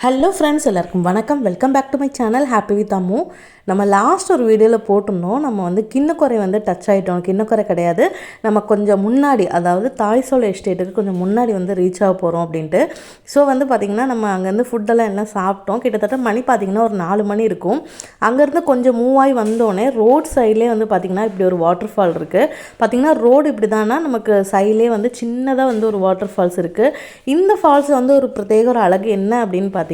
Hello friends, எல்லாருக்கும் வணக்கம். Welcome back to my channel happy with Ammu. நம்ம லாஸ்ட் ஒரு வீடியோவில் போட்டிருந்தோம், நம்ம வந்து கிண்ணக்குறை வந்து டச் ஆகிட்டோம். கிண்ணக்குறை கிடையாது, நம்ம கொஞ்சம் முன்னாடி, அதாவது தாய்சோலை எஸ்டேட்டுக்கு கொஞ்சம் முன்னாடி வந்து ரீச் ஆக போகிறோம் அப்படின்ட்டு. ஸோ வந்து பார்த்திங்கன்னா நம்ம அங்கேருந்து ஃபுட்டெல்லாம் எல்லாம் சாப்பிட்டோம். கிட்டத்தட்ட மணி பார்த்திங்கன்னா ஒரு 4 மணி இருக்கும். அங்கேருந்து கொஞ்சம் மூவ் ஆகி வந்தோடனே ரோட் சைட்லேயே வந்து பார்த்திங்கன்னா இப்படி ஒரு வாட்டர் ஃபால் இருக்குது. பார்த்திங்கன்னா ரோடு இப்படி தானா, நமக்கு சைட்லேயே வந்து சின்னதாக வந்து ஒரு வாட்டர் ஃபால்ஸ் இருக்குது. இந்த ஃபால்ஸ் வந்து ஒரு பிரத்யேக ஒரு அழகு என்ன அப்படின்னு பார்த்திங்கன்னா,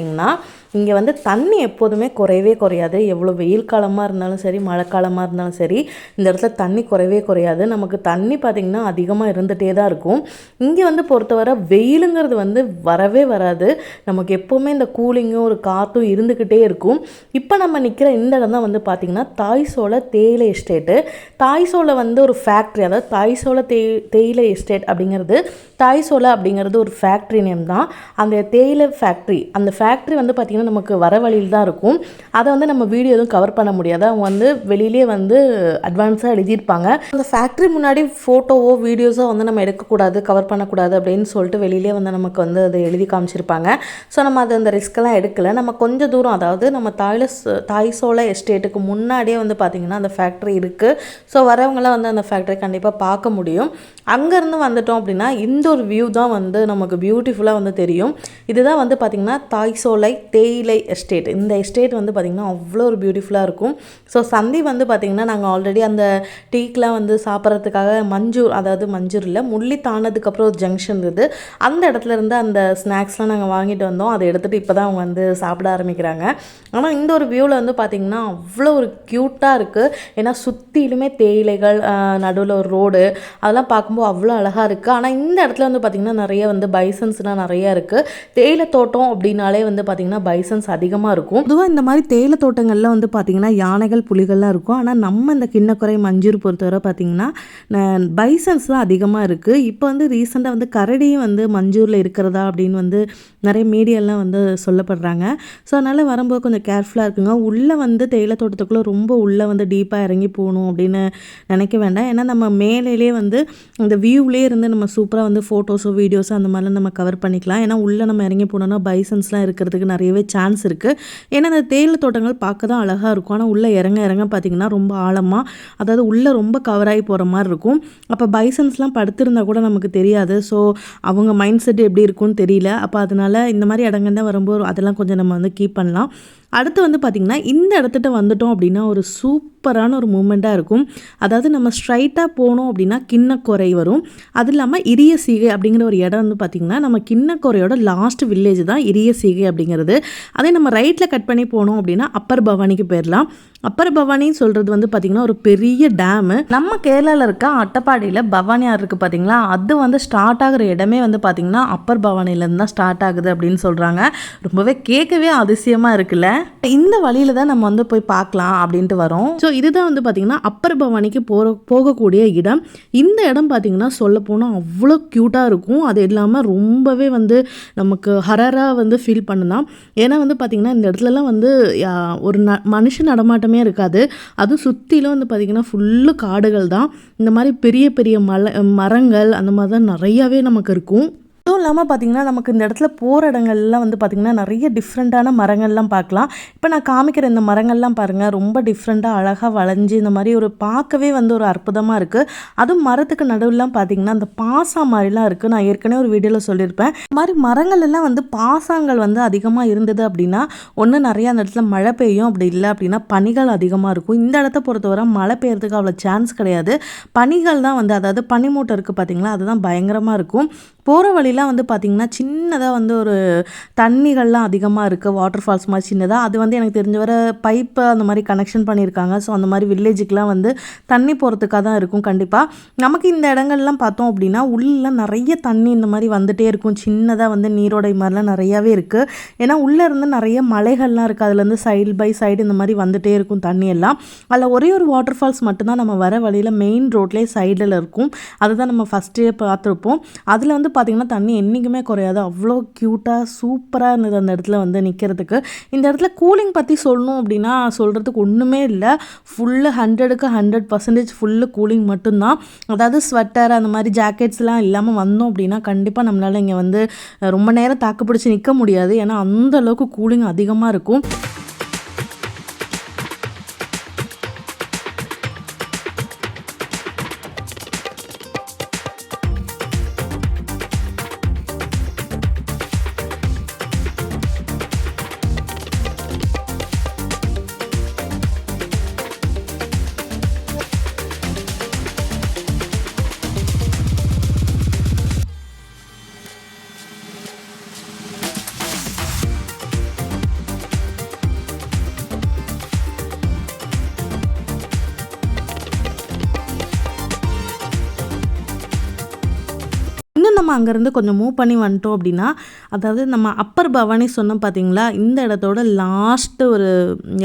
இங்கே வந்து தண்ணி எப்போதுமே குறையவே குறையாது. எவ்வளோ வெயில் காலமாக இருந்தாலும் சரி, மழை காலமாக இருந்தாலும் சரி, இந்த இடத்துல தண்ணி குறையவே குறையாது. நமக்கு தண்ணி பார்த்திங்கன்னா அதிகமாக இருந்துகிட்டே தான் இருக்கும். இங்கே வந்து பொறுத்தவரை வெயிலுங்கிறது வந்து வரவே வராது. நமக்கு எப்போவுமே இந்த கூலிங்கும் ஒரு காற்றும் இருந்துக்கிட்டே இருக்கும். இப்போ நம்ம நிற்கிற இந்த இடம் தான் வந்து பார்த்திங்கன்னா தாய்சோலை தேயிலை எஸ்டேட்டு. தாய்சோலை வந்து ஒரு ஃபேக்ட்ரி, அதாவது தாய்சோலை தேயிலை எஸ்டேட் அப்படிங்கிறது, தாய்சோலை அப்படிங்கிறது ஒரு ஃபேக்ட்ரி நேம் தான். அந்த தேயிலை ஃபேக்ட்ரி, அந்த ஃபேக்ட்ரி வந்து பார்த்திங்கன்னா நமக்கு வர வழியில் தான் இருக்கும். அதை வந்து நம்ம வீடியோ எதுவும் கவர் பண்ண முடியாது. அவங்க வந்து வெளியிலே வந்து அட்வான்ஸாக எழுதியிருப்பாங்க. அந்த ஃபேக்ட்ரி முன்னாடி ஃபோட்டோவோ வீடியோஸோ வந்து நம்ம எடுக்கக்கூடாது, கவர் பண்ணக்கூடாது அப்படின்னு சொல்லிட்டு வெளியிலே வந்து நமக்கு வந்து அதை எழுதி காமிச்சிருப்பாங்க. ஸோ நம்ம அது அந்த ரிஸ்க்கெல்லாம் எடுக்கலை. நம்ம கொஞ்சம் தூரம், அதாவது நம்ம தாய்சோலை எஸ்டேட்டுக்கு முன்னாடியே வந்து பார்த்திங்கன்னா அந்த ஃபேக்ட்ரி இருக்குது. ஸோ வரவங்களாம் வந்து அந்த ஃபேக்ட்ரி கண்டிப்பாக பார்க்க முடியும். அங்கேருந்து வந்துட்டோம் அப்படின்னா இந்த ஒரு வியூ தான் வந்து நமக்கு பியூட்டிஃபுல்லாக வந்து தெரியும். இதுதான் வந்து பார்த்திங்கன்னா தாய்சோலை தேயிலை எஸ்டேட். இந்த எஸ்டேட் வந்து பார்த்திங்கன்னா அவ்வளோ ஒரு பியூட்டிஃபுல்லாக இருக்கும். ஸோ சந்தி வந்து பார்த்திங்கன்னா நாங்கள் ஆல்ரெடி அந்த டீக்கெலாம் வந்து சாப்பிட்றதுக்காக மஞ்சூர், அதாவது மஞ்சூர் இல்லை, முள்ளி தாண்டதுக்கப்புறம் ஒரு ஜங்ஷன் இருக்குது, அந்த இடத்துல இருந்து அந்த ஸ்நாக்ஸ்லாம் நாங்கள் வாங்கிட்டு வந்தோம். அதை எடுத்துகிட்டு இப்போ தான் அவங்க வந்து சாப்பிட ஆரம்பிக்கிறாங்க. ஆனால் இந்த ஒரு வியூவில் வந்து பார்த்திங்கன்னா அவ்வளோ ஒரு க்யூட்டாக இருக்குது. ஏன்னா சுற்றிலுமே தேயிலைகள், நடுவில் ஒரு ரோடு, அதெல்லாம் பார்க்கும்போது அவ்வளோ அழகாக இருக்குது. ஆனால் இந்த இடத்துல வந்து பார்த்திங்கன்னா நிறைய வந்து பைசன்ஸ்லாம் நிறையா இருக்குது. தேயிலை தோட்டம் அப்படின்னாலே வந்து பார்த்திங்கன்னா பைசன்ஸ் அதிகமாக இருக்கும். பொதுவாக இந்த மாதிரி தேயிலை தோட்டங்களில் வந்து பார்த்திங்கன்னா யானைகள், புலிகள்லாம் இருக்கும். ஆனால் நம்ம இந்த கிண்ணக்குறை மஞ்சூர் பொறுத்தவரை பார்த்திங்கன்னா பைசன்ஸ் தான் அதிகமாக இருக்குது. இப்போ வந்து ரீசெண்டாக வந்து கரடியும் வந்து மஞ்சூரில் இருக்கிறதா அப்படின்னு வந்து நிறைய மீடியாலாம் வந்து சொல்லப்படுறாங்க. ஸோ அதனால் வரும்போது கொஞ்சம் கேர்ஃபுல்லாக இருக்குங்க. உள்ளே வந்து தேயிலை தோட்டத்துக்குள்ளே ரொம்ப உள்ளே வந்து டீப்பாக இறங்கி போகணும் அப்படின்னு நினைக்க வேண்டாம். ஏன்னா நம்ம மேலேயே வந்து அந்த வியூவிலே இருந்து நம்ம சூப்பராக வந்து ஃபோட்டோஸோ வீடியோஸோ அந்த மாதிரிலாம் நம்ம கவர் பண்ணிக்கலாம். ஏன்னா உள்ளே நம்ம இறங்கி போனோம்னா பைசன்ஸ்லாம் இருக்கிறதுக்கு நிறையவே சான்ஸ் இருக்குது. ஏன்னா அந்த தேயிலை தோட்டங்கள் பார்க்க தான் அழகாக இருக்கும். ஆனால் உள்ளே இறங்க பார்த்திங்கன்னா ரொம்ப ஆழமாக, அதாவது உள்ளே ரொம்ப கவராகி போகிற மாதிரி இருக்கும். அப்போ பைசன்ஸ்லாம் படுத்திருந்தா கூட நமக்கு தெரியாது. ஸோ அவங்க மைண்ட் செட் எப்படி இருக்கும்னு தெரியல. அப்போ அதனால் இந்த மாதிரி இடங்கள் தான் வரும்போது அதெல்லாம் கொஞ்சம் நம்ம வந்து கீப் பண்ணலாம். அடுத்து வந்து பார்த்திங்கன்னா இந்த இடத்துட்ட வந்துட்டோம் அப்படின்னா ஒரு சூப்பரான ஒரு மூமெண்ட்டாக இருக்கும். அதாவது நம்ம ஸ்ட்ரைட்டாக போனோம் அப்படின்னா கிண்ணக்குறை வரும். அது இல்லாமல் இரிய சீகை அப்படிங்கிற ஒரு இடம் வந்து பார்த்திங்கன்னா நம்ம கிண்ணக்குறையோட லாஸ்ட் வில்லேஜ் தான் இரிய சீகை அப்படிங்கிறது. அதே நம்ம ரைட்டில் கட் பண்ணி போனோம் அப்படின்னா அப்பர் பவானிக்கு போயிடலாம். அப்பர் பவானின்னு சொல்கிறது வந்து பார்த்திங்கன்னா ஒரு பெரிய டேமு. நம்ம கேரளாவில் இருக்க அட்டப்பாடியில் பவானி ஆறு இருக்குது பார்த்திங்களா, அது வந்து ஸ்டார்ட் ஆகிற இடமே வந்து பார்த்திங்கன்னா அப்பர் பவானிலேருந்து தான் ஸ்டார்ட் ஆகுது அப்படின்னு சொல்கிறாங்க. ரொம்பவே கேட்கவே அதிசயமாக இருக்குல்ல. இந்த வழியில தான் நம்ம வந்து போய் பார்க்கலாம் அப்படின்ட்டு வரோம். ஸோ இதுதான் வந்து பார்த்திங்கன்னா அப்பர் பவானிக்கு போகக்கூடிய இடம். இந்த இடம் பார்த்திங்கன்னா சொல்ல போனால் அவ்வளோ க்யூட்டாக இருக்கும். அது இல்லாமல் ரொம்பவே வந்து நமக்கு ஹரராக வந்து ஃபீல் பண்ணுதான். ஏன்னா வந்து பார்த்திங்கன்னா இந்த இடத்துலலாம் வந்து ஒரு மனுஷன் நடமாட்டமே இருக்காது. அதுவும் சுற்றிலும் வந்து பார்த்திங்கன்னா ஃபுல்லு காடுகள் தான். இந்த மாதிரி பெரிய பெரிய மரங்கள் அந்த மாதிரி தான் நிறையாவே நமக்கு இருக்கும். அதுவும் இல்லாமல் பார்த்திங்கன்னா நமக்கு இந்த இடத்துல போகிற இடங்கள்லாம் வந்து பார்த்திங்கன்னா நிறைய டிஃப்ரெண்ட்டான மரங்கள்லாம் பார்க்கலாம். இப்போ நான் காமிக்கிற இந்த மரங்கள்லாம் பாருங்கள், ரொம்ப டிஃப்ரெண்ட்டாக அழகாக வளைஞ்சி இந்த மாதிரி ஒரு பார்க்கவே வந்து ஒரு அற்புதமாக இருக்குது. அதுவும் மரத்துக்கு நடுவுலாம் பார்த்திங்கன்னா அந்த பாசா மாதிரிலாம் இருக்குது. நான் ஏற்கனவே ஒரு வீடியோவில் சொல்லியிருப்பேன். இந்த மாதிரி மரங்கள் எல்லாம் வந்து பாசாங்கள் வந்து அதிகமாக இருந்தது அப்படின்னா ஒன்று நிறையா அந்த இடத்துல மழை பெய்யும், அப்படி இல்லை அப்படின்னா பனிகள் அதிகமாக இருக்கும். இந்த இடத்த பொறுத்தவரை மழை பெய்யறதுக்கு அவ்வளோ சான்ஸ் கிடையாது. பனிகள் தான் வந்து, அதாவது பனிமூட்டை இருக்குது பார்த்திங்களா, அதுதான் பயங்கரமாக இருக்கும். போகிற வழிலாம் வந்து பார்த்திங்கன்னா சின்னதாக வந்து ஒரு தண்ணிகள்லாம் அதிகமாக இருக்குது, வாட்டர் ஃபால்ஸ் மாதிரி சின்னதாக. அது வந்து எனக்கு தெரிஞ்ச வர பைப்பை அந்த மாதிரி கனெக்ஷன் பண்ணியிருக்காங்க. ஸோ அந்த மாதிரி வில்லேஜுக்கெலாம் வந்து தண்ணி போகிறதுக்காக தான் இருக்கும். கண்டிப்பாக நமக்கு இந்த இடங்கள்லாம் பார்த்தோம் அப்படின்னா உள்ளெலாம் நிறைய தண்ணி இந்த மாதிரி வந்துகிட்டே இருக்கும். சின்னதாக வந்து நீரோடை மாதிரிலாம் நிறையாவே இருக்குது. ஏன்னா உள்ளே இருந்து நிறைய மலைகள்லாம் இருக்குது. அதுலேருந்து சைடு பை சைடு இந்த மாதிரி வந்துகிட்டே இருக்கும் தண்ணி எல்லாம். அதில் ஒரே ஒரு வாட்டர் ஃபால்ஸ் மட்டும்தான் நம்ம வர வழியில் மெயின் ரோட்லேயே சைடில் இருக்கும். அதுதான் நம்ம ஃபஸ்ட்டே பார்த்துருப்போம். அதில் வந்து பார்த்திங்கன்னா தண்ணி தண்ணி என்றைக்குமே குறையாது. அவ்வளோ க்யூட்டாக சூப்பராக இருந்தது அந்த இடத்துல வந்து நிற்கிறதுக்கு. இந்த இடத்துல கூலிங் பற்றி சொல்லணும் அப்படின்னா சொல்கிறதுக்கு ஒன்றுமே இல்லை. ஃபுல்லு 100க்கு 100% ஃபுல்லு கூலிங் மட்டும்தான். அதாவது ஸ்வெட்டர் அந்த மாதிரி ஜாக்கெட்ஸ்லாம் இல்லாமல் வந்தோம் அப்படின்னா கண்டிப்பாக நம்மளால் இங்கே வந்து ரொம்ப நேரம் தாக்கு பிடிச்சி நிற்க முடியாது. ஏன்னா அந்த அளவுக்கு கூலிங் அதிகமாக இருக்கும். நம்ம அங்கேருந்து கொஞ்சம் மூவ் பண்ணி வந்துட்டோம் அப்படின்னா, அதாவது நம்ம அப்பர் பவானி சொன்னோம் பார்த்தீங்களா, இந்த இடத்தோட லாஸ்ட்டு ஒரு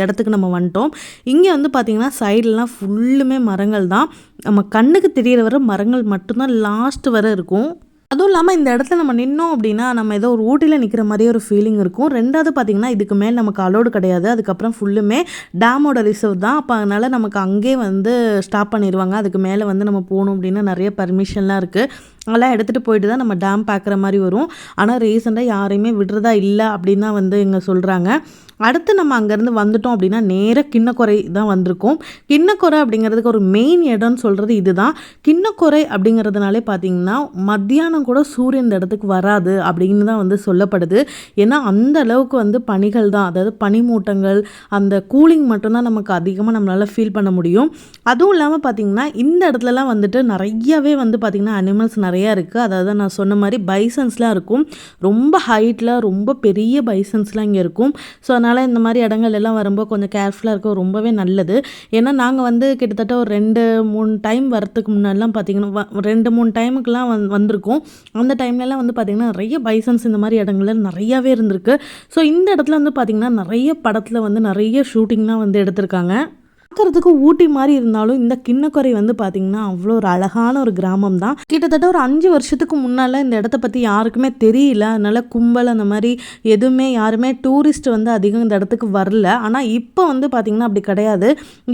இடத்துக்கு நம்ம வந்துட்டோம். இங்கே வந்து பார்த்திங்கன்னா சைட்லலாம் ஃபுல்லுமே மரங்கள் தான். நம்ம கண்ணுக்கு தெரிகிற வர மரங்கள் மட்டும்தான் லாஸ்ட்டு வரை இருக்கும். அதுவும் இல்லாமல் இந்த இடத்துல நம்ம நின்னோம் அப்படின்னா நம்ம ஏதோ ஒரு ஊட்டியில் நிற்கிற மாதிரியே ஒரு ஃபீலிங் இருக்கும். ரெண்டாவது பார்த்திங்கன்னா இதுக்கு மேலே நமக்கு அலோடு கிடையாது. அதுக்கப்புறம் ஃபுல்லுமே டேமோட ரிசர்வ் தான். அப்போ அதனால் நமக்கு அங்கேயே வந்து ஸ்டாப் பண்ணிடுவாங்க. அதுக்கு மேலே வந்து நம்ம போகணும் அப்படின்னா நிறைய பர்மிஷன்லாம் இருக்குது. அதெல்லாம் எடுத்துகிட்டு போயிட்டு தான் நம்ம டேம் பார்க்குற மாதிரி வரும். ஆனால் ரீசெண்டாக யாரையுமே விடுறதா இல்லை அப்படின்னு தான் வந்து இங்கே சொல்கிறாங்க. அடுத்து நம்ம அங்கேருந்து வந்துட்டோம் அப்படின்னா நேராக கிண்ணக்கொரை தான் வந்திருக்கோம். கிண்ணக்கொரை அப்படிங்கிறதுக்கு ஒரு மெயின் இடம்னு சொல்கிறது இது தான். கிண்ணக்கொரை அப்படிங்கிறதுனாலே பார்த்திங்கன்னா மத்தியானம் கூட சூரியன் இந்த இடத்துக்கு வராது அப்படின்னு தான் வந்து சொல்லப்படுது. ஏன்னா அந்த அளவுக்கு வந்து பனிகள் தான், அதாவது பனிமூட்டங்கள், அந்த கூலிங் மட்டும்தான் நமக்கு அதிகமாக நம்மளால் ஃபீல் பண்ண முடியும். அதுவும் இல்லாமல் பார்த்திங்கன்னா இந்த இடத்துலலாம் வந்துட்டு நிறையவே வந்து பார்த்திங்கன்னா அனிமல்ஸ் நிறையா இருக்குது. அதாவது நான் சொன்ன மாதிரி பைசன்ஸ்லாம் இருக்கும். ரொம்ப ஹைட்டில் ரொம்ப பெரிய பைசன்ஸ்லாம் இங்கே இருக்கும். ஸோ அதனால் இந்த மாதிரி இடங்கள் எல்லாம் வரும்போது கொஞ்சம் கேர்ஃபுல்லாக இருக்க ரொம்பவே நல்லது. ஏன்னா நாங்கள் வந்து கிட்டத்தட்ட ஒரு 2-3 டைம் வரத்துக்கு முன்னாடிலாம் பார்த்திங்கன்னா 2-3 டைமுக்கெலாம் வந்திருக்கோம். அந்த டைம்லலாம் வந்து பார்த்திங்கன்னா நிறைய பைசன்ஸ் இந்த மாதிரி இடங்கள்ல நிறையாவே இருந்திருக்கு. ஸோ இந்த இடத்துல வந்து பார்த்திங்கன்னா நிறைய படத்தில் வந்து நிறைய ஷூட்டிங்லாம் வந்து எடுத்திருக்காங்க. பார்க்குறதுக்கு ஊட்டி மாதிரி இருந்தாலும் இந்த கிண்ணக்கொரை வந்து பார்த்திங்கன்னா அவ்வளோ ஒரு அழகான ஒரு கிராமம் தான். கிட்டத்தட்ட ஒரு 5 வருஷத்துக்கு முன்னால் இந்த இடத்த பற்றி யாருக்குமே தெரியல. அதனால் கும்பல் அந்த மாதிரி எதுவுமே யாருமே டூரிஸ்ட் வந்து அதிகம் இந்த இடத்துக்கு வரல. ஆனால் இப்போ வந்து பார்த்திங்கன்னா அப்படி கிடையாது.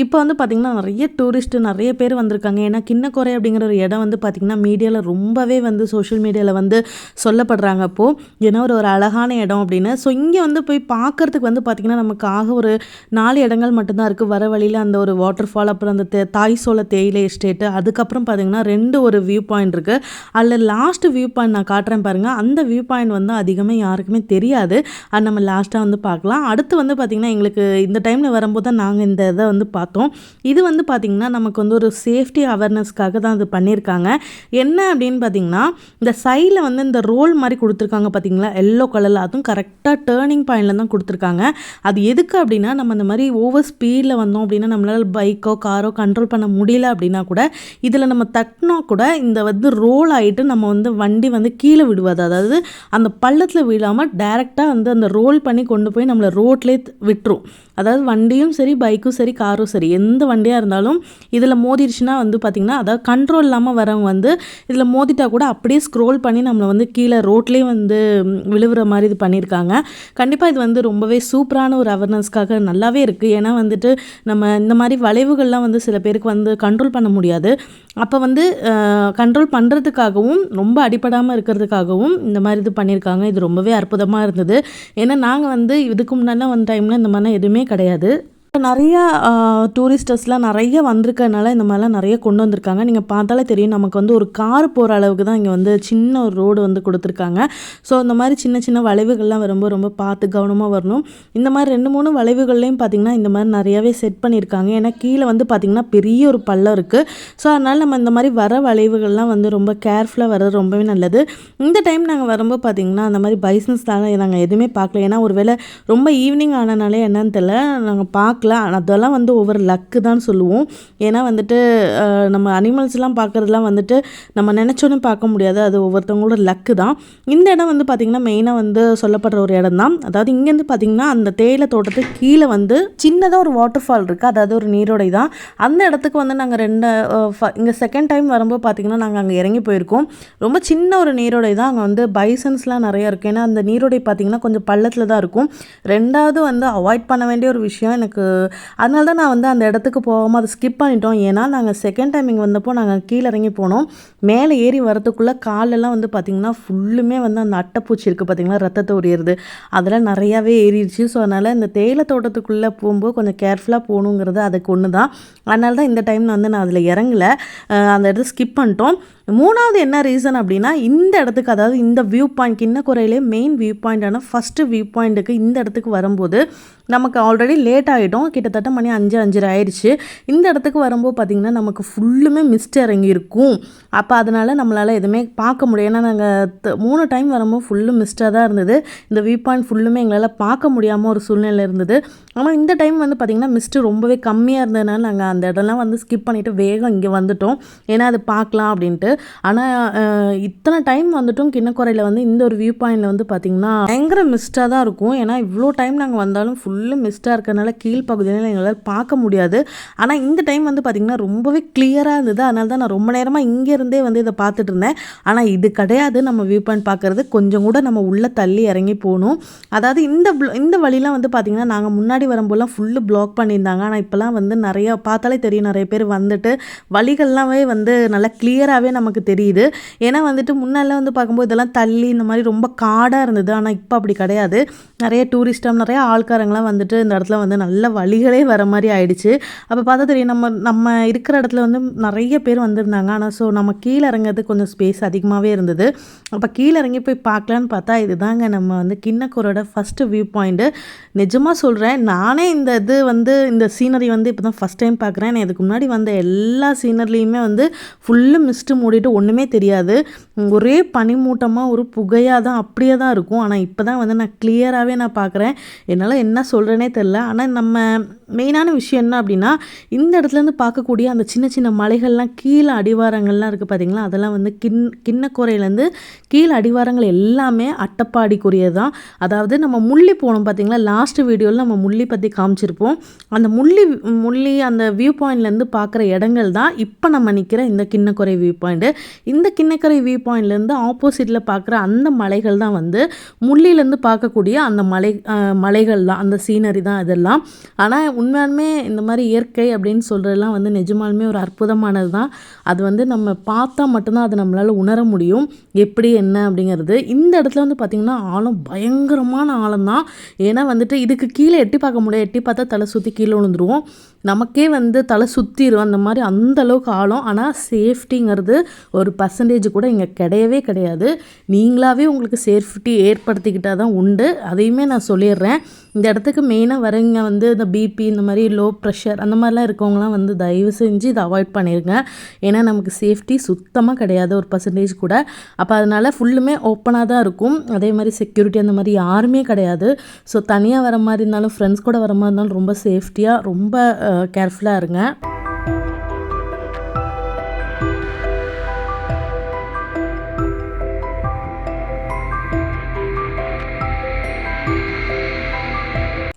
இப்போ வந்து பார்த்திங்கன்னா நிறைய டூரிஸ்ட்டு நிறைய பேர் வந்திருக்காங்க. ஏன்னா கிண்ணக்கொரை அப்படிங்கிற ஒரு இடம் வந்து பார்த்திங்கன்னா மீடியாவில் ரொம்பவே வந்து சோஷியல் மீடியாவில் வந்து சொல்லப்படுறாங்க அப்போது. ஏன்னா ஒரு அழகான இடம் அப்படின்னு. ஸோ இங்கே வந்து போய் பார்க்குறதுக்கு வந்து பார்த்திங்கன்னா நமக்கு ஆக ஒரு 4 இடங்கள் மட்டும்தான் இருக்குது. வர வழியில் அந்த ஒரு வாட்டர் ஃபால், அப்புறம் அந்த தாய்சோலை தேயிலை எஸ்டேட்டு, அதுக்கப்புறம் பார்த்திங்கன்னா 2 ஒரு வியூ பாயிண்ட் இருக்குது. அதில் லாஸ்ட் வியூ பாயிண்ட் நான் காட்டுறேன் பாருங்கள். அந்த வியூ பாயிண்ட் வந்து அதிகமாக யாருக்குமே தெரியாது. அது நம்ம லாஸ்ட்டாக வந்து பார்க்கலாம். அடுத்து வந்து பார்த்திங்கன்னா எங்களுக்கு இந்த டைமில் வரும்போது தான் நாங்கள் இந்த இதை வந்து பார்த்தோம். இது வந்து பார்த்திங்கன்னா நமக்கு வந்து ஒரு சேஃப்டி அவேர்னஸ்க்காக தான் இது பண்ணியிருக்காங்க. என்ன அப்படின்னு பார்த்திங்கன்னா இந்த சைடில் வந்து இந்த ரோல் மாதிரி கொடுத்துருக்காங்க பார்த்திங்களா, எல்லோ கலரில். அதுவும் கரெக்டாக டேர்னிங் பாயிண்டில் தான் கொடுத்துருக்காங்க. அது எதுக்கு அப்படின்னா நம்ம இந்த மாதிரி ஓவர் ஸ்பீடில் வந்தோம் அப்படின்னா நம்மளால் பைக்கோ காரோ கண்ட்ரோல் பண்ண முடியல அப்படின்னா கூட இதில் நம்ம தட்டினா கூட இந்த வந்து ரோல் ஆகிட்டு நம்ம வந்து வண்டி வந்து கீழே விடுவது, அதாவது அந்த பள்ளத்தில் விழாமல் டைரெக்டாக வந்து அந்த ரோல் பண்ணி கொண்டு போய் நம்மளை ரோட்லேயே விட்டுரும். அதாவது வண்டியும் சரி பைக்கும் சரி காரும் சரி எந்த வண்டியாக இருந்தாலும் இதில் மோதிடுச்சுன்னா வந்து பார்த்திங்கன்னா அதாவது கண்ட்ரோல் இல்லாமல் வரவங்க வந்து இதில் மோதிட்டா கூட அப்படியே ஸ்க்ரோல் பண்ணி நம்மளை வந்து கீழே ரோட்லேயே வந்து விழுவுற மாதிரி இது பண்ணியிருக்காங்க. கண்டிப்பாக இது வந்து ரொம்பவே சூப்பரான ஒரு அவேர்னஸ்க்காக நல்லாவே இருக்குது. ஏன்னா வந்துட்டு நம்ம இந்த மாதிரி வளைவுகள்லாம் வந்து சில பேருக்கு வந்து கண்ட்ரோல் பண்ண முடியாது. அப்போ வந்து கண்ட்ரோல் பண்ணுறதுக்காகவும் ரொம்ப அடிப்படாமல் இருக்கிறதுக்காகவும் இந்த மாதிரி இது பண்ணியிருக்காங்க. இது ரொம்பவே அற்புதமாக இருந்தது. ஏன்னா நாங்கள் வந்து இதுக்கு முன்னாடிலாம் வந்த டைமில் இந்த மாதிரிலாம் எதுவுமே கிடையாது. நிறையா டூரிஸ்டர்ஸ்லாம் நிறைய வந்திருக்கனால இந்த மாதிரிலாம் நிறைய கொண்டு வந்திருக்காங்க. நீங்கள் பார்த்தாலே தெரியும் நமக்கு வந்து ஒரு கார் போகிற அளவுக்கு தான் இங்கே வந்து சின்ன ஒரு ரோடு வந்து கொடுத்துருக்காங்க. ஸோ இந்த மாதிரி சின்ன சின்ன வளைவுகள்லாம் வரும்போது ரொம்ப பார்த்து கவனமாக வரணும். இந்த மாதிரி 2-3 வளைவுகள்லையும் பார்த்திங்கன்னா இந்த மாதிரி நிறையாவே செட் பண்ணியிருக்காங்க. ஏன்னா கீழே வந்து பார்த்திங்கன்னா பெரிய ஒரு பள்ளம் இருக்குது. ஸோ அதனால் நம்ம இந்த மாதிரி வர வளைவுகள்லாம் வந்து ரொம்ப கேர்ஃபுல்லாக வர்றது ரொம்பவே நல்லது. இந்த டைம் நாங்கள் வரும்போது பார்த்திங்கன்னா அந்த மாதிரி பைசன்ஸ்னால நாங்கள் எதுவுமே பார்க்கல. ஏன்னா ஒரு வேளை ரொம்ப ஈவினிங் ஆனனாலே என்னன்னு தெரியல நாங்கள் பார்க்க பார்க்கல. அதெல்லாம் வந்து ஒவ்வொரு லக்கு தான் சொல்லுவோம். ஏன்னா வந்துட்டு நம்ம அனிமல்ஸ்லாம் பார்க்குறதுலாம் வந்துட்டு நம்ம நினச்சோன்னே பார்க்க முடியாது. அது ஒவ்வொருத்தவங்களோட லக்கு தான். இந்த இடம் வந்து பார்த்திங்கன்னா மெயினாக வந்து சொல்லப்படுற ஒரு இடம் தான். அதாவது இங்கேருந்து பார்த்திங்கன்னா அந்த தேயிலை தோட்டத்துக்கு கீழே வந்து சின்னதாக ஒரு வாட்டர் ஃபால் இருக்குது. அதாவது ஒரு நீரோடை தான். அந்த இடத்துக்கு வந்து நாங்கள் இங்கே செகண்ட் டைம் வரும்போது பார்த்திங்கன்னா நாங்கள் அங்கே இறங்கி போயிருக்கோம். ரொம்ப சின்ன ஒரு நீரோடை தான். அங்கே வந்து பைசன்ஸ்லாம் நிறையா இருக்குது. ஏன்னா அந்த நீரோடை பார்த்திங்கன்னா கொஞ்சம் பள்ளத்தில் தான் இருக்கும். ரெண்டாவது வந்து அவாய்ட் பண்ண வேண்டிய ஒரு விஷயம் எனக்கு, அதனால தான் நான் வந்து அந்த இடத்துக்கு போகாமல் அதை ஸ்கிப் பண்ணிட்டோம். ஏன்னா நாங்கள் செகண்ட் டைம் இங்கே வந்தப்போ நாங்கள் கீழே இறங்கி போனோம். மேலே ஏறி வரத்துக்குள்ளே காலெல்லாம் வந்து பார்த்திங்கன்னா ஃபுல்லுமே வந்து அந்த அட்டைப்பூச்சி இருக்குது பார்த்திங்கன்னா, ரத்தத்தை உரியறது அதெல்லாம் நிறையாவே ஏறிடுச்சு. ஸோ அதனால் இந்த தேயிலை தோட்டத்துக்குள்ளே போகும்போது கொஞ்சம் கேர்ஃபுல்லாக போகணுங்கிறது அதுக்கு ஒன்று தான். அதனால தான் இந்த டைம் வந்து நான் அதில் இறங்கலை, அந்த இடத்த ஸ்கிப் பண்ணிட்டோம். மூணாவது என்ன ரீசன் அப்படின்னா, இந்த இடத்துக்கு அதாவது இந்த வியூ பாயிண்ட் கிண்ணக்குறையிலே மெயின் வியூ பாயிண்டான ஃபஸ்ட்டு வியூ பாயிண்ட்டுக்கு இந்த இடத்துக்கு வரும்போது நமக்கு ஆல்ரெடி லேட் ஆகிடும். கிட்டத்தட்ட மணி 5:05 ஆயிடுச்சு. இந்த இடத்துக்கு வரும்போது பார்த்திங்கன்னா நமக்கு ஃபுல்லுமே மிஸ்ட் இறங்கியிருக்கும். அப்போ அதனால் நம்மளால் எதுவுமே பார்க்க முடியும். ஏன்னா நாங்கள் 3 டைம் வரும்போது ஃபுல்லு மிஸ்டாக தான் இருந்தது. இந்த வியூ பாயிண்ட் ஃபுல்லுமே எங்களால் பார்க்க முடியாமல் ஒரு சூழ்நிலை இருந்தது. ஆனால் இந்த டைம் வந்து பார்த்திங்கன்னா மிஸ்ட்டு ரொம்பவே கம்மியாக இருந்ததுனால நாங்கள் அந்த இடம்லாம் வந்து ஸ்கிப் பண்ணிவிட்டு வேகம் இங்கே வந்துட்டோம். ஏன்னா அது பார்க்கலாம் அப்படின்ட்டு. ஆனால் இத்தனை டைம் வந்துட்டும் கிண்ணக்குறையில் வந்து இந்த ஒரு வியூ பாயிண்டில் வந்து பார்த்திங்கன்னா பயங்கர மிஸ்டாக தான் இருக்கும். ஏன்னா இவ்வளோ டைம் நாங்கள் வந்தாலும் ஃபுல்லு மிஸ்டாக இருக்கிறதுனால கீழ்ப்பகுதியில் எங்களால் பார்க்க முடியாது. ஆனால் இந்த டைம் வந்து பார்த்திங்கன்னா ரொம்பவே கிளியராக இருந்தது. அதனால தான் நான் ரொம்ப நேரமாக இங்கேருந்தே வந்து இதை பார்த்துட்டு இருந்தேன். ஆனால் இது கிடையாது. நம்ம வியூ பாயிண்ட் பார்க்குறது கொஞ்சம் கூட நம்ம உள்ளே தள்ளி இறங்கி போகணும். அதாவது இந்த வழிலாம் வந்து பார்த்திங்கன்னா நாங்கள் முன்னாடி வரும்போதெல்லாம் ஃபுல்லு பிளாக் பண்ணியிருந்தாங்க. ஆனால் இப்போலாம் வந்து நிறையா பார்த்தாலே தெரியும், நிறைய பேர் வந்துட்டு வழிகள்லாமே வந்து நல்லா கிளியராகவே நமக்கு தெரியுது. ஏன்னா வந்துட்டு முன்னெல்லாம் வந்து பார்க்கும்போது இதெல்லாம் தள்ளி இந்த மாதிரி ரொம்ப காடாக இருந்தது. ஆனால் இப்போ அப்படி கிடையாது. நிறைய டூரிஸ்டம் நிறைய ஆள்காரங்களாம் வந்துட்டு இந்த இடத்துல வந்து நல்ல வழிகளே வர மாதிரி ஆயிடுச்சு. அப்போ பார்த்தா தெரியும் நம்ம இருக்கிற இடத்துல வந்து நிறைய பேர் வந்திருந்தாங்க. ஆனால் ஸோ நம்ம கீழே இறங்கிறதுக்கு கொஞ்சம் ஸ்பேஸ் அதிகமாகவே இருந்தது. அப்போ கீழே இறங்கி போய் பார்க்கலான்னு பார்த்தா இதுதாங்க நம்ம வந்து கிண்ணக்குறையோட ஃபஸ்ட்டு வியூ பாயிண்ட்டு. நிஜமாக சொல்கிறேன், நானே இந்த சீனரி வந்து இப்போ தான் ஃபஸ்ட் டைம் பார்க்குறேன். நான் இதுக்கு முன்னாடி வந்த எல்லா சீனரிலையுமே வந்து ஃபுல்லு மிஸ்ட்டு மூடிட்டு ஒன்றுமே தெரியாது. ஒரே பனிமூட்டமாக ஒரு புகையாக தான் அப்படியே தான் இருக்கும். ஆனால் இப்போ தான் வந்து நான் கிளியராகவே நான் பார்க்குறேன். என்னால் என்ன சொல்கிறேனே தெரில. ஆனால் நம்ம மெயினான விஷயம் என்ன அப்படின்னா, இந்த இடத்துலேருந்து பார்க்கக்கூடிய அந்த சின்ன சின்ன மலைகள்லாம் கீழே அடிவாரங்கள்லாம் இருக்குது பார்த்திங்களா, அதெல்லாம் வந்து கிண்ணக்குறையிலேருந்து கீழே அடிவாரங்கள் எல்லாமே அட்டப்பாடிக்குரியது தான். அதாவது நம்ம முள்ளி போனோம் பார்த்திங்களா, லாஸ்ட் வீடியோவில் நம்ம முள்ளி பற்றி காமிச்சிருப்போம். அந்த முள்ளி அந்த வியூ பாயிண்ட்லேருந்து பார்க்குற இடங்கள் தான் இப்போ நம்ம நிற்கிற இந்த கிண்ணக்குறை வியூ பாயிண்ட்டு. இந்த கிண்ணக்குறை வியூ பாயிண்ட்லேருந்து ஆப்போசிட்டில் பார்க்குற அந்த மலைகள் தான் வந்து முள்ளிலேருந்து பார்க்கக்கூடிய அந்த மலைகள் தான், அந்த சீனரி தான் இதெல்லாம். ஆனால் உண்மையாலுமே இந்த மாதிரி இயற்கை அப்படின்னு சொல்கிறதுலாம் வந்து நிஜமாலுமே ஒரு அற்புதமானது தான். அது வந்து நம்ம பார்த்தா மட்டும்தான் அது நம்மளால் உணர முடியும் எப்படி என்ன அப்படிங்கிறது. இந்த இடத்துல வந்து பார்த்திங்கன்னா ஆழம் பயங்கரமான ஆழம் தான். ஏன்னா வந்துட்டு இதுக்கு கீழே எட்டி பார்க்க முடியாது. எட்டி பார்த்தா தலை சுற்றி கீழே விழுந்துருவோம். நமக்கே வந்து தலை சுற்றிடும் அந்த மாதிரி, அந்த அளவுக்கு ஆழம். ஆனால் சேஃப்டிங்கிறது ஒரு பர்சன்டேஜ் கூட இங்கே கிடையவே கிடையாது. நீங்களாகவே உங்களுக்கு சேஃப்டி ஏற்படுத்திக்கிட்டால் தான் உண்டு. அதையுமே நான் சொல்லிடுறேன். இந்த இடத்துக்கு மெயினாக வரீங்க வந்து இந்த பிபி இந்த மாதிரி லோ ப்ரெஷர் அந்த மாதிரிலாம் இருக்கவங்களாம் வந்து தயவு செஞ்சு இதை அவாய்ட் பண்ணிடுங்க. ஏன்னா நமக்கு சேஃப்டி சுத்தமாக கிடையாது ஒரு பர்சன்டேஜ் கூட. அப்போ அதனால் ஃபுல்லுமே ஓப்பனாக தான் இருக்கும். அதே மாதிரி செக்யூரிட்டி அந்த மாதிரி யாருமே கிடையாது. ஸோ தனியாக வர மாதிரி இருந்தாலும் ஃப்ரெண்ட்ஸ் கூட வர மாதிரி இருந்தாலும் ரொம்ப சேஃப்டியாக ரொம்ப கேர்ஃபுல்லாக இருங்க.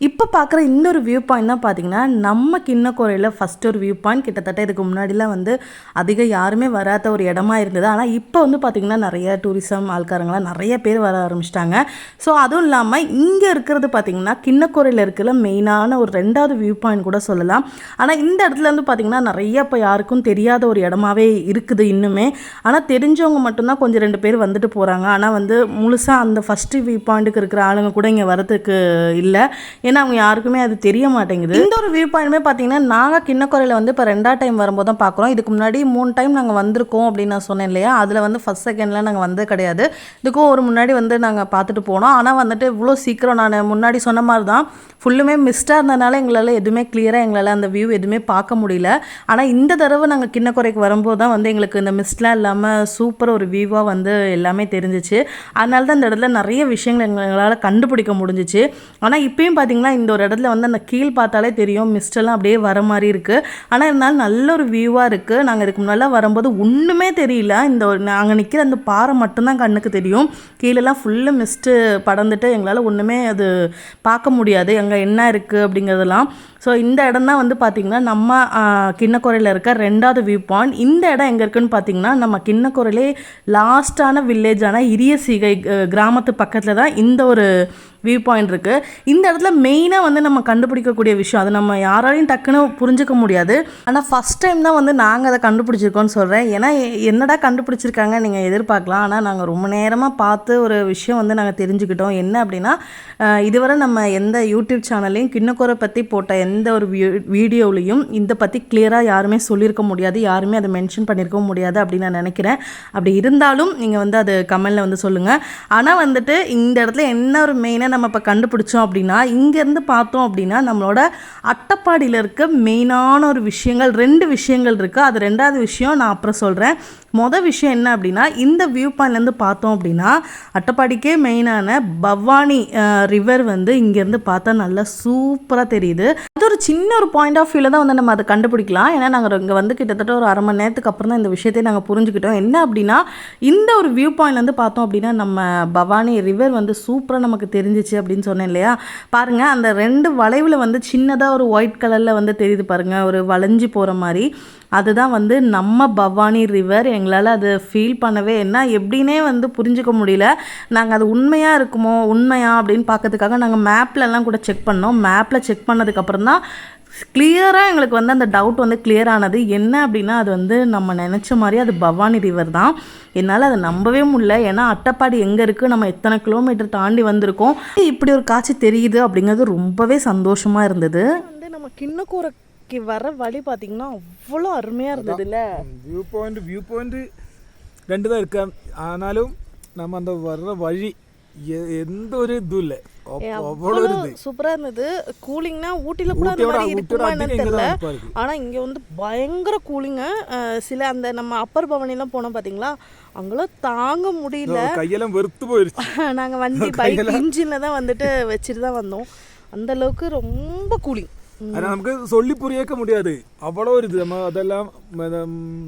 இப்போ பார்க்குற இன்னொரு வியூ பாயிண்ட் தான் பார்த்திங்கன்னா நம்ம கிண்ணக்குறையில் ஃபஸ்ட் ஒரு வியூ பாயிண்ட். கிட்டத்தட்ட இதுக்கு முன்னாடிலாம் வந்து அதிகம் யாருமே வராத ஒரு இடமா இருந்தது. ஆனால் இப்போ வந்து பார்த்திங்கன்னா நிறைய டூரிசம் ஆள்காரங்களாம் நிறைய பேர் வர ஆரம்பிச்சிட்டாங்க. ஸோ அதுவும் இல்லாமல் இங்கே இருக்கிறது பார்த்திங்கன்னா கிண்ணக்குறையில் இருக்கிற மெயினான ஒரு 2வது வியூ பாயிண்ட் கூட சொல்லலாம். ஆனால் இந்த இடத்துல வந்து பார்த்திங்கன்னா நிறைய இப்போ யாருக்கும் தெரியாத ஒரு இடமாவே இருக்குது இன்னுமே. ஆனால் தெரிஞ்சவங்க மட்டும்தான் கொஞ்சம் 2 பேர் வந்துட்டு போகிறாங்க. ஆனால் வந்து முழுசாக அந்த ஃபஸ்ட்டு வியூ பாயிண்ட்டுக்கு இருக்கிற ஆளுங்க கூட இங்கே வரதுக்கு இல்லை. ஏன்னா அவங்க யாருக்குமே அது தெரிய மாட்டேங்குது. இந்த ஒரு வியூ பாயிண்ட்மே பார்த்தீங்கன்னா நாங்கள் கிண்ணக்குறையில் வந்து இப்போ 2வது டைம் வரும்போது தான் பார்க்குறோம். இதுக்கு முன்னாடி 3 டைம் நாங்கள் வந்திருக்கோம் அப்படின்னு நான் சொன்னேன் இல்லையா, அதில் வந்து ஃபஸ்ட் செகண்ட்லாம் நாங்கள் வந்தது கிடையாது. இதுக்கும் ஒரு முன்னாடி வந்து நாங்கள் பார்த்துட்டு போனோம். ஆனால் வந்துட்டு இவ்வளோ சீக்கிரம் நான் முன்னாடி சொன்ன மாதிரி தான் ஃபுல்லுமே மிஸ்டாக இருந்ததுனால எங்களால் எதுவுமே கிளியராக எங்களால் அந்த வியூ எதுவுமே பார்க்க முடியல. ஆனால் இந்த தடவை நாங்கள் கிண்ணக்குறைக்கு வரும்போது தான் வந்து எங்களுக்கு இந்த மிஸ்ட்லாம் இல்லாமல் சூப்பர் ஒரு வியூவாக வந்து எல்லாமே தெரிஞ்சிச்சு. அதனால தான் இந்த இடத்துல நிறைய விஷயங்கள் எங்களால் கண்டுபிடிக்க முடிஞ்சிச்சு. ஆனால் இப்பயும் பார்த்தீங்கன்னா இந்த ஒரு இடத்துல வந்து அந்த கீழ் பார்த்தாலே தெரியும் மிஸ்டெல்லாம் அப்படியே வர மாதிரி இருக்குது. ஆனால் இருந்தாலும் நல்ல ஒரு வியூவாக இருக்குது. நாங்கள் இதுக்கு முன்னாடி வரும்போது ஒன்றுமே தெரியல. இந்த ஒரு நாங்கள் நிற்கிற அந்த பாறை மட்டும்தான் கண்ணுக்கு தெரியும். கீழெல்லாம் ஃபுல்லு மிஸ்ட்டு படர்ந்துட்டு எங்களால் ஒன்றுமே அது பார்க்க முடியாது அங்கே என்ன இருக்குது அப்படிங்கிறதெல்லாம். ஸோ இந்த இடம் தான் வந்து பார்த்திங்கன்னா நம்ம கிண்ணக்கொரையில் இருக்க 2வது வியூ பாயிண்ட். இந்த இடம் எங்கே இருக்குதுன்னு பார்த்திங்கன்னா நம்ம கிண்ணக்கொரையிலே லாஸ்ட்டான வில்லேஜான இரியசீகை கிராமத்து பக்கத்தில் தான் இந்த ஒரு வியூ பாயிண்ட் இருக்குது. இந்த இடத்துல மெயினாக வந்து நம்ம கண்டுபிடிக்கக்கூடிய விஷயம், அது நம்ம யாராலையும் டக்குன்னு புரிஞ்சிக்க முடியாது. ஆனால் ஃபஸ்ட் டைம் தான் வந்து நாங்கள் அதை கண்டுபிடிச்சிருக்கோன்னு சொல்கிறேன். ஏன்னா என்னடா கண்டுபிடிச்சிருக்காங்க நீங்கள் எதிர்பார்க்கலாம். ஆனால் நாங்கள் ரொம்ப நேரமாக பார்த்து ஒரு விஷயம் வந்து நாங்கள் தெரிஞ்சுக்கிட்டோம். என்ன அப்படின்னா, இதுவரை நம்ம எந்த யூடியூப் சேனல்லையும் கிண்ணக்கொரை பற்றி போட்ட எந்த ஒரு வீடியோவிலையும் இதை பற்றி கிளியராக யாருமே சொல்லியிருக்க முடியாது, யாருமே அதை மென்ஷன் பண்ணியிருக்கவும் முடியாது அப்படின்னு நான் நினைக்கிறேன். அப்படி இருந்தாலும் நீங்கள் வந்து அது கமெண்டில் வந்து சொல்லுங்கள். ஆனால் வந்துட்டு இந்த இடத்துல என்ன ஒரு மெயினாக நம்ம இப்போ கண்டுபிடிச்சோம் அப்படின்னா, இங்கேருந்து பார்த்தோம் அப்படின்னா நம்மளோட அட்டப்பாடியில் இருக்க மெயினான ஒரு விஷயங்கள் 2 விஷயங்கள் இருக்குது. அது 2வது விஷயம் நான் அப்புறம் சொல்கிறேன். மொதல் விஷயம் என்ன அப்படின்னா, இந்த வியூ பாயிண்ட்லேருந்து பார்த்தோம் அப்படின்னா அட்டப்பாடிக்கே மெயினான பவானி ரிவர் வந்து இங்கேருந்து பார்த்தா நல்லா சூப்பராக தெரியுது. அது ஒரு சின்ன ஒரு பாயிண்ட் ஆஃப் வியூவில் தான் வந்து நம்ம அதை கண்டுபிடிக்கலாம். ஏன்னா நாங்கள் இங்கே வந்து கிட்டத்தட்ட ஒரு அரை மணி நேரத்துக்கு அப்புறம் தான் இந்த விஷயத்தை நாங்கள் புரிஞ்சுக்கிட்டோம். என்ன அப்படின்னா, இந்த ஒரு வியூ பாயிண்ட்லேருந்து பார்த்தோம் அப்படின்னா நம்ம பவானி ரிவர் வந்து சூப்பராக நமக்கு தெரிஞ்சிச்சு அப்படின்னு சொன்னேன் இல்லையா. பாருங்கள், அந்த 2 வளைவில் வந்து சின்னதாக ஒரு ஒயிட் கலரில் வந்து தெரியுது பாருங்கள், ஒரு வளைஞ்சி போகிற மாதிரி. அதுதான் வந்து நம்ம பவானி ரிவர். எங்களால் அது ஃபீல் பண்ணவே என்ன எப்படின்னே வந்து புரிஞ்சிக்க முடியல. நாங்கள் அது உண்மையாக இருக்குமோ உண்மையா அப்படின்னு பார்க்கறதுக்காக நாங்கள் மேப்லலாம் கூட செக் பண்ணோம். மேப்பில் செக் பண்ணதுக்கப்புறம் தான் கிளியராக எங்களுக்கு வந்து அந்த டவுட் வந்து கிளியர் ஆனது. என்ன அப்படின்னா, அது வந்து நம்ம நினச்ச மாதிரி அது பவானி ரிவர் தான். என்னால் அதை நம்பவே முடியல. ஏன்னா அட்டப்பாடி எங்கே இருக்குது, நம்ம எத்தனை கிலோமீட்டர் தாண்டி வந்திருக்கோம், இப்படி ஒரு காட்சி தெரியுது அப்படிங்கிறது ரொம்பவே சந்தோஷமாக இருந்தது. வந்து நம்ம கிண்ணக்கொரை வர வழி பார்த்தீங்கன்னா அவ்வளோ அருமையாக இருந்தது இல்லை. வியூ பாயிண்ட் 2 தான் இருக்கு. ஆனாலும் நம்ம அந்த வர்ற வழி எந்த ஒரு இதுவும் இல்லை, அவ்வளோ சூப்பராக இருந்தது. கூலிங்னா ஊட்டியில் கூட அந்த மாதிரி இருக்குமா என்னன்னு தெரியல. ஆனால் இங்கே வந்து பயங்கர கூலிங்க. சில அந்த நம்ம அப்பர் பவனிலாம் போனோம் பார்த்தீங்களா, அங்கெல்லாம் தாங்க முடியல, கையெல்லாம் வெறுத்து போயிடுச்சு. நாங்கள் வண்டி பைக் இன்ஜினில் தான் வந்துட்டு வச்சுட்டு தான் வந்தோம். அந்த அளவுக்கு ரொம்ப கூலிங். நமக்கு சொல்லி புரியக்க முடியாது, அவ்வளோ ஒரு இது. நம்ம அதெல்லாம்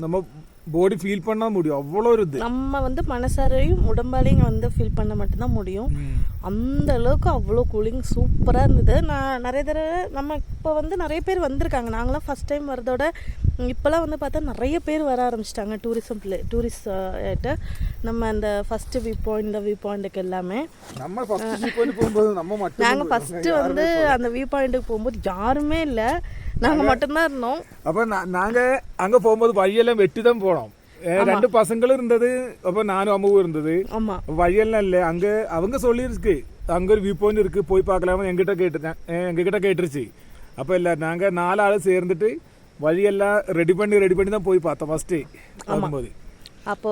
நம்ம பாடி ஃபீல் பண்ண முடியும், அவ்வளோ ஒரு இது. நம்ம வந்து மனசாரையும் உடம்பாலையும் வந்து ஃபீல் பண்ண மட்டும்தான் முடியும். அந்த அளவுக்கு அவ்வளோ கூலிங் சூப்பராக இருந்தது. நான் நிறைய தடவை நம்ம இப்போ வந்து நிறைய பேர் வந்திருக்காங்க. நாங்களாம் ஃபஸ்ட் டைம் வரதோட இப்போலாம் வந்து பார்த்தா நிறைய பேர் வர ஆரம்பிச்சிட்டாங்க. டூரிஸ்ட் நம்ம அந்த ஃபஸ்ட்டு வியூ பாயிண்ட், இந்த வியூ பாயிண்ட்டுக்கு எல்லாமே நம்ம ஃபஸ்ட்டு வியூ பாயிண்ட் போகும்போது நாங்கள் ஃபஸ்ட்டு வந்து அந்த வியூ பாயிண்ட்டுக்கு போகும்போது யாருமே இல்லை, நாங்கள் மட்டும்தான் இருந்தோம். அப்போ நாங்கள் அங்கே போகும்போது வழியெல்லாம் வெட்டி தான் போனோம். 2 பசங்களும் இருந்தது, அப்போ நானும் அம்மாவும் இருந்தது. வழியெல்லாம் இல்லை, அங்கே அவங்க சொல்லியிருக்கு அங்கே ஒரு வியூ பாயிண்ட் இருக்கு, போய் பார்க்கலாமா எங்ககிட்ட கேட்டுருச்சு. அப்போ இல்லை, நாங்கள் 4 ஆள் சேர்ந்துட்டு வழியெல்லாம் ரெடி பண்ணி தான் போய் பார்த்தோம் ஃபர்ஸ்ட் போகும்போது. அப்போ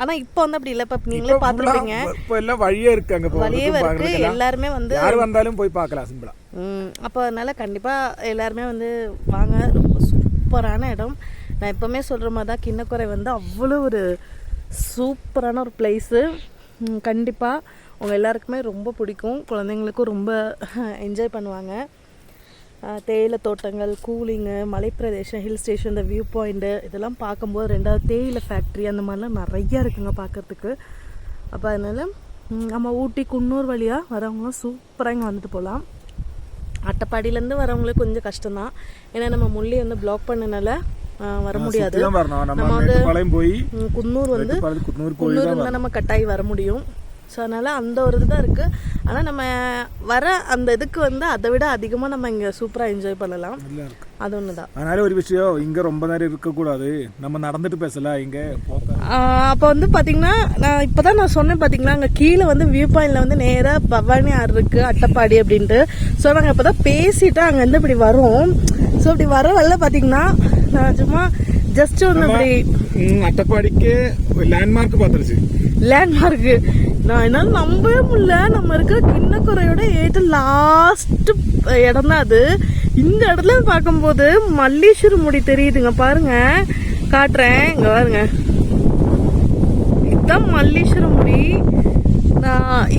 ஆனா இப்போ வந்து அப்படி இல்லை. இப்போ நீங்களே பார்த்துருப்பீங்க, இப்போ எல்லாம் வழியே இருக்கு, அங்கே வழியே இருக்கு. எல்லாருமே வந்து யார் வந்தாலும் போய் பார்க்கலாம் சிம்பிளா. அப்போ அதனால கண்டிப்பாக எல்லாருமே வந்து வாங்க, ரொம்ப சூப்பரான இடம். நான் எப்போவுமே சொல்கிற மாதிரி தான், கிண்ணக்கொரை வந்து அவ்வளோ ஒரு சூப்பரான ஒரு பிளேஸு. கண்டிப்பாக உங்கள் எல்லாருக்குமே ரொம்ப பிடிக்கும், குழந்தைங்களுக்கும் ரொம்ப என்ஜாய் பண்ணுவாங்க. தேயிலை தோட்டங்கள், கூலிங்கு, மலைப்பிரதேசம், ஹில் ஸ்டேஷன், இந்த வியூ பாயிண்ட்டு இதெல்லாம் பார்க்கும்போது 2வது தேயிலை ஃபேக்ட்ரி அந்த மாதிரிலாம் நிறையா இருக்குங்க பார்க்குறதுக்கு. அப்போ அதனால் நம்ம ஊட்டி குன்னூர் வழியாக வரவங்களாம் சூப்பராக இங்கே வந்துட்டு போகலாம். அட்டப்பாடியிலேருந்து வரவங்களுக்கு கொஞ்சம் கஷ்டம்தான், ஏன்னா நம்ம முள்ளி வந்து பிளாக் பண்ணனால வர முடியாது. நம்ம வந்து குன்னூர் இருந்தால் நம்ம கட்டாயி வர முடியும். ஸோ அதனால் அந்த ஒரு இதுதான் இருக்குது. ஆனால் நம்ம வர அந்த இதுக்கு வந்து அதை விட அதிகமாக நம்ம இங்கே சூப்பராக என்ஜாய் பண்ணலாம். அது ஒன்று தான். அதனால ஒரு விஷயம், இங்கே ரொம்ப நேரம் இருக்கக்கூடாது, நம்ம நடந்துட்டு பேசலாம் இங்கே. அப்போ வந்து பார்த்தீங்கன்னா, நான் இப்போ தான் நான் சொன்னேன் பார்த்தீங்களா, அங்கே கீழே வந்து வியூ பாயிண்டில் வந்து நேராக பவானி ஆறு இருக்குது, அட்டப்பாடி அப்படின்ட்டு. ஸோ நாங்கள் இப்போ தான் பேசிவிட்டு அங்கேருந்து இப்படி வரோம். ஸோ இப்படி வர வரல பார்த்தீங்கன்னா, நான் சும்மா ஜஸ்ட் ஒன்று இப்படி அட்டப்பாடிக்கு லேண்ட்மார்க் பார்த்துருச்சு. லேண்ட்மார்க்கு நான் என்னால் நம்பவே முடியல. நம்ம இருக்கிற கிண்ணக்கொரையோட லாஸ்ட் இடம் தான் அது. இந்த இடத்துல பார்க்கும்போது மல்லீஸ்வரம் முடி தெரியுதுங்க, பாருங்க, காட்டுறேன், இங்க பாருங்க, இதுதான் மல்லீஸ்வரம் முடி.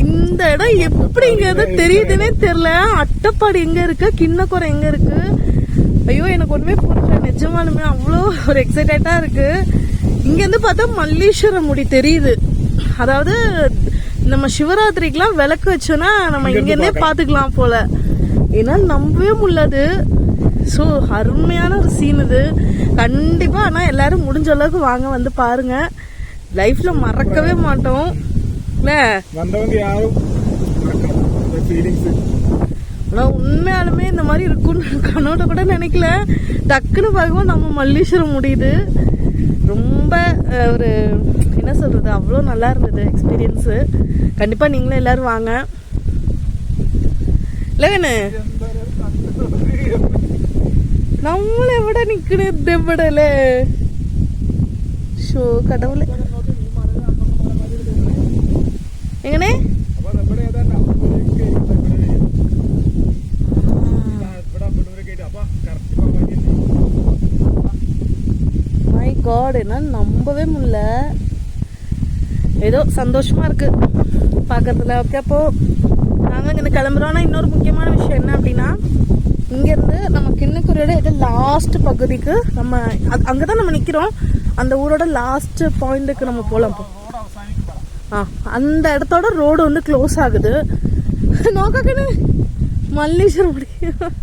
இந்த இடம் எப்படிங்கிறது தெரியுதுன்னே தெரியல. அட்டப்பாடி எங்க இருக்கு, கிண்ணக்குறை எங்க இருக்கு, ஐயோ எனக்கு ஒண்ணுமே புரியல. நிஜமாலுமே அவ்வளோ ஒரு எக்ஸைட்டடா இருக்கு. இங்க இருந்து பார்த்தா மல்லீஸ்வரம் முடி தெரியுது. அதாவது நம்ம சிவராத்திரிக்கெல்லாம் விளக்கு வச்சோன்னா நம்ம இங்க இருந்தே பாத்துக்கலாம் போல. ஏன்னா நம்பவே முடியாது. ஸோ அருமையான ஒரு சீன் இது கண்டிப்பா. ஆனா எல்லாரும் முடிஞ்ச அளவுக்கு வாங்க, வந்து பாருங்க. லைஃப்ல மறக்கவே மாட்டோம். உண்மையாலுமே இந்த மாதிரி இருக்கும்னு கனோட கூட நினைக்கல. டக்குன்னு பார்க்கும்போது நம்ம மல்லீஸ்வரம் முடியுது. ரொம்ப ஒரு என்ன சொல்றது, அவ்வளோ நல்லா இருந்தது எக்ஸ்பீரியன்ஸு. கண்டிப்பா நீங்களும் எல்லாரும் வாங்க. இல்லைன்னு நம்மளை விட நிக்கணும்ல. ஷோ கடவுளே, എങ്ങനെ மை காட், என்ன நம்பவே முடியல. ஏதோ சந்தோஷமா இருக்கு பாக்கிறதுல. ஓகே, அப்போ நாங்க இங்க கிளம்புறோம். இன்னொரு முக்கியமான விஷயம் என்ன அப்படின்னா, இங்க இருந்து நம்ம கிண்ணக்குறையோட லாஸ்ட் பகுதிக்கு நம்ம அங்கதான் நம்ம நிக்கிறோம். அந்த ஊரோட லாஸ்ட் பாயிண்ட்டுக்கு நம்ம போலாம். அந்த இடத்தோட ரோடு வந்து க்ளோஸ் ஆகுது. நோக்கன்னு மல்லீஸ்வரம் முடியும்.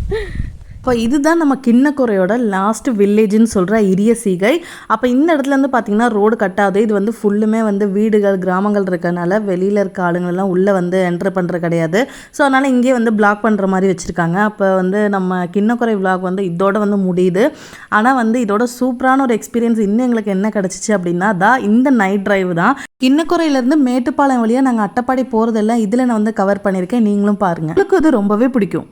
இப்போ இதுதான் நம்ம கிண்ணக்குறையோட லாஸ்ட் வில்லேஜ்னு சொல்கிற இரிய சீகை. அப்போ இந்த இடத்துல வந்து பார்த்திங்கன்னா ரோடு கட்டாது. இது வந்து ஃபுல்லுமே வந்து வீடுகள் கிராமங்கள் இருக்கனால வெளியில் இருக்க ஆளுங்கள்லாம் உள்ளே வந்து என்ட்ரு பண்ணுற கிடையாது. ஸோ அதனால் இங்கேயே வந்து பிளாக் பண்ணுற மாதிரி வச்சுருக்காங்க. அப்போ வந்து நம்ம கிண்ணக்குறை விளாக் வந்து இதோட வந்து முடியுது. ஆனால் வந்து இதோட சூப்பரான ஒரு எக்ஸ்பீரியன்ஸ் இன்னும் எங்களுக்கு என்ன கிடச்சிச்சு அப்படின்னா இந்த நைட் டிரைவ் தான். கிண்ணக்குறையிலேருந்து மேட்டுப்பாளையம் வழியாக நாங்கள் அட்டப்பாடி போகிறதெல்லாம் இதில் நான் வந்து கவர் பண்ணியிருக்கேன். நீங்களும் பாருங்கள், உங்களுக்கு இது ரொம்பவே பிடிக்கும்.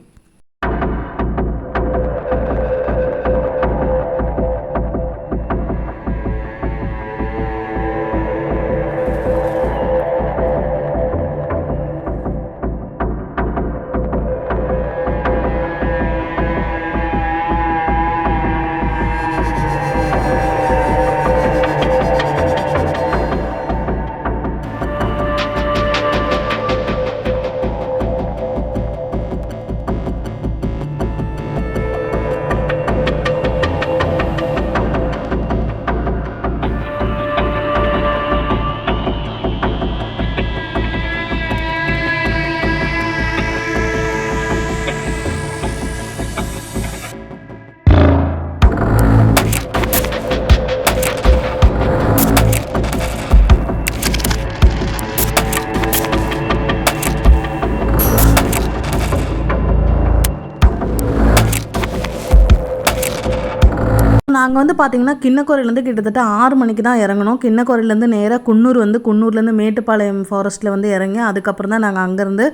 நாங்கள் வந்து பார்த்திங்கன்னா கிண்ணக்குறையிலேருந்து கிட்டத்தட்ட 6 மணிக்கு தான் இறங்கணும். கிண்ணக்குறையிலேருந்து நேராக குன்னூர் வந்து குன்னூர்லேருந்து மேட்டுப்பாளையம் ஃபாரஸ்ட்டில் வந்து இறங்கி அதுக்கப்புறம் தான் நாங்கள் அங்கேருந்து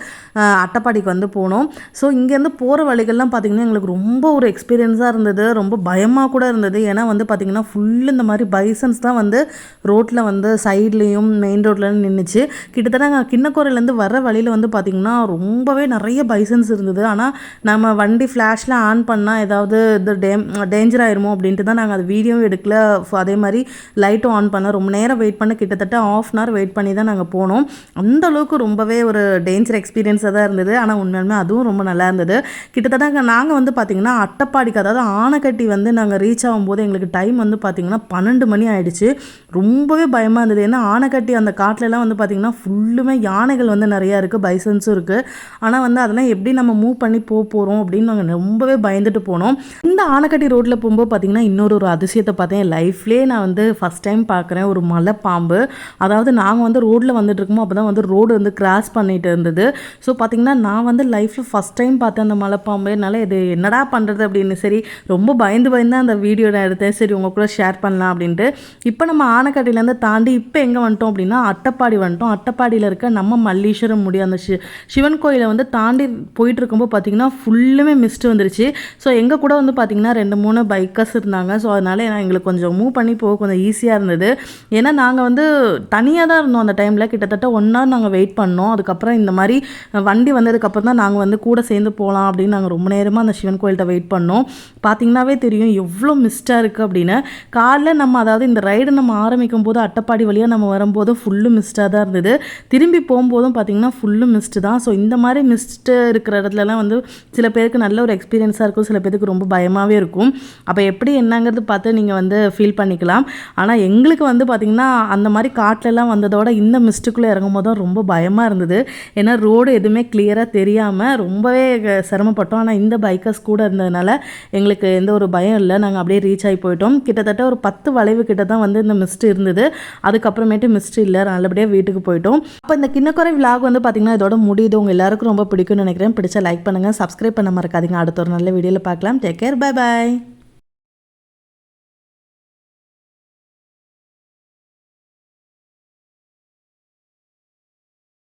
அட்டப்பாடிக்கு வந்து போனோம். ஸோ இங்கேருந்து போகிற வழிகள்லாம் பார்த்திங்கன்னா எங்களுக்கு ரொம்ப ஒரு எக்ஸ்பீரியன்ஸாக இருந்தது. ரொம்ப பயமாக கூட இருந்தது. ஏன்னா வந்து பார்த்திங்கன்னா ஃபுல்லு இந்த மாதிரி பைசன்ஸ் தான் வந்து ரோட்டில் வந்து சைட்லேயும் மெயின் ரோட்லேயும் நின்றுச்சு. கிட்டத்தட்ட நாங்கள் கிண்ணக்குறையிலேருந்து வர வழியில் வந்து பார்த்திங்கன்னா ரொம்பவே நிறைய பைசன்ஸ் இருந்தது. ஆனால் நம்ம வண்டி ஃப்ளாஷில் ஆன் பண்ணால் ஏதாவது இது டேஞ்சர் ஆயிருமோ அப்படின்ட்டு தான் நாங்கள் அது வீடியோவும் எடுக்கல. அதே மாதிரி லைட்டும் ஆன் பண்ண ரொம்ப நேரம் வெயிட் பண்ண, கிட்டத்தட்ட 1/2 hour வெயிட் பண்ணி தான் நாங்கள் போனோம். அந்த அளவுக்கு ரொம்பவே ஒரு டேஞ்சர் எக்ஸ்பீரியன்ஸாக தான் இருந்தது. ஆனால் உண்மையுமே அதுவும் ரொம்ப நல்லா இருந்தது. கிட்டத்தட்ட நாங்கள் வந்து பார்த்திங்கன்னா அட்டப்பாடிக்கு, அதாவது ஆனைக்கட்டி வந்து நாங்கள் ரீச் ஆகும்போது எங்களுக்கு டைம் வந்து பார்த்திங்கன்னா 12 மணி ஆயிடுச்சு. ரொம்பவே பயமாக இருந்தது. ஏன்னா ஆனைக்கட்டி அந்த காட்டிலலாம் வந்து பார்த்திங்கன்னா ஃபுல்லுமே யானைகள் வந்து நிறையா இருக்குது, பைசன்ஸும் இருக்குது. ஆனால் வந்து அதெல்லாம் எப்படி நம்ம மூவ் பண்ணி போகிறோம் அப்படின்னு நாங்கள் ரொம்பவே பயந்துட்டு போனோம். இந்த ஆனைக்கட்டி ரோட்டில் போகும்போது பார்த்திங்கன்னா இன்னொரு அதிசயத்தை பார்த்தேன். என் லைஃப்லேயே நான் வந்து ஃபஸ்ட் டைம் பார்க்குறேன் ஒரு மலைப்பாம்பு. அதாவது நாங்கள் வந்து ரோட்டில் வந்துட்டு இருக்கோமோ அப்போ தான் வந்து ரோடு வந்து கிராஸ் பண்ணிட்டு இருந்தது. ஸோ பார்த்திங்கன்னா நான் வந்து லைஃப்பில் ஃபஸ்ட் டைம் பார்த்தேன் அந்த மலைப்பாம்பு. என்னால் இது என்னடா பண்ணுறது அப்படின்னு சரி ரொம்ப பயந்து அந்த வீடியோ நான் எடுத்தேன். சரி உங்கள் கூட ஷேர் பண்ணலாம் அப்படின்ட்டு. இப்போ நம்ம ஆனைக்கட்டிலேருந்து தாண்டி இப்போ எங்கே வந்துட்டோம் அப்படின்னா அட்டப்பாடி வந்துட்டோம். அட்டப்பாடியில் இருக்க நம்ம மல்லீஸ்வரம் முடி அந்த சிவன் கோயிலை வந்து தாண்டி போயிட்டு இருக்கும்போது பார்த்திங்கன்னா ஃபுல்லுமே மிஸ்ட் வந்துருச்சு. ஸோ எங்கள் கூட வந்து பார்த்திங்கன்னா 2-3 பைக்கர்ஸ் இருந்தாங்க. ஸோ அதனால் எங்களுக்கு கொஞ்சம் மூவ் பண்ணி போக கொஞ்சம் ஈஸியாக இருந்தது. ஏன்னா நாங்கள் வந்து தனியாக தான் இருந்தோம் அந்த டைமில். கிட்டத்தட்ட 1 hour நாங்கள் வெயிட் பண்ணோம். அதுக்கப்புறம் இந்த மாதிரி வண்டி வந்ததுக்கப்புறம் தான் நாங்கள் வந்து கூட சேர்ந்து போகலாம் அப்படின்னு நாங்கள் ரொம்ப நேரமாக அந்த சிவன் கோயில்கிட்ட வெயிட் பண்ணோம். பார்த்திங்கனாவே தெரியும் எவ்வளோ மிஸ்ட்டாக இருக்குது அப்படின்னு. காலைல நம்ம அதாவது இந்த ரைடு நம்ம ஆரம்பிக்கும் போது அட்டப்பாடி வழியாக நம்ம வரும்போது ஃபுல்லு மிஸ்ட்டாக தான் இருந்தது. திரும்பி போகும்போதும் பார்த்திங்கன்னா ஃபுல்லு மிஸ்ட்டு தான். ஸோ இந்த மாதிரி மிஸ்ட்டு இருக்கிற இடத்துலலாம் வந்து சில பேருக்கு நல்ல ஒரு எக்ஸ்பீரியன்ஸாக இருக்கும், சில பேருக்கு ரொம்ப பயமாகவே இருக்கும். அப்போ எப்படி என்னங்கிறது பார்த்து நீங்கள் வந்து ஃபீல் பண்ணிக்கலாம். ஆனால் எங்களுக்கு வந்து பார்த்திங்கன்னா அந்த மாதிரி காட்டிலலாம் வந்ததோட இந்த மிஸ்ட்டுக்குள்ளே இறங்கும் போது தான் ரொம்ப பயமாக இருந்தது. ஏன்னா ரோடு எதுவுமே கிளியராக தெரியாமல் ரொம்பவே சிரமப்பட்டோம். ஆனால் இந்த பைக்கர்ஸ் கூட இருந்ததுனால எங்களுக்கு எந்த ஒரு பயம் இல்லை. நாங்கள் அப்படியே ரீச் ஆகி போயிட்டோம். கிட்டத்தட்ட ஒரு 10 வளைவு கிட்ட தான் வந்து இந்த மிஸ்ட் இருந்தது. அதுக்கப்புறமேட்டு மிஸ்ட் இல்லை, நல்லபடியாக வீட்டுக்கு போயிட்டோம். அப்போ இந்த கிண்ணக்குறை விலாக் வந்து பார்த்திங்கன்னா இதோட முடியுது. உங்கள் எல்லாருக்கும் ரொம்ப பிடிக்கும்னு நினைக்கிறேன். பிடிச்சா லைக் பண்ணுங்கள், சப்ஸ்கிரைப் பண்ண மறக்காதீங்க. அடுத்த ஒரு நல்ல வீடியோவில் பார்க்கலாம். Take care, bye bye.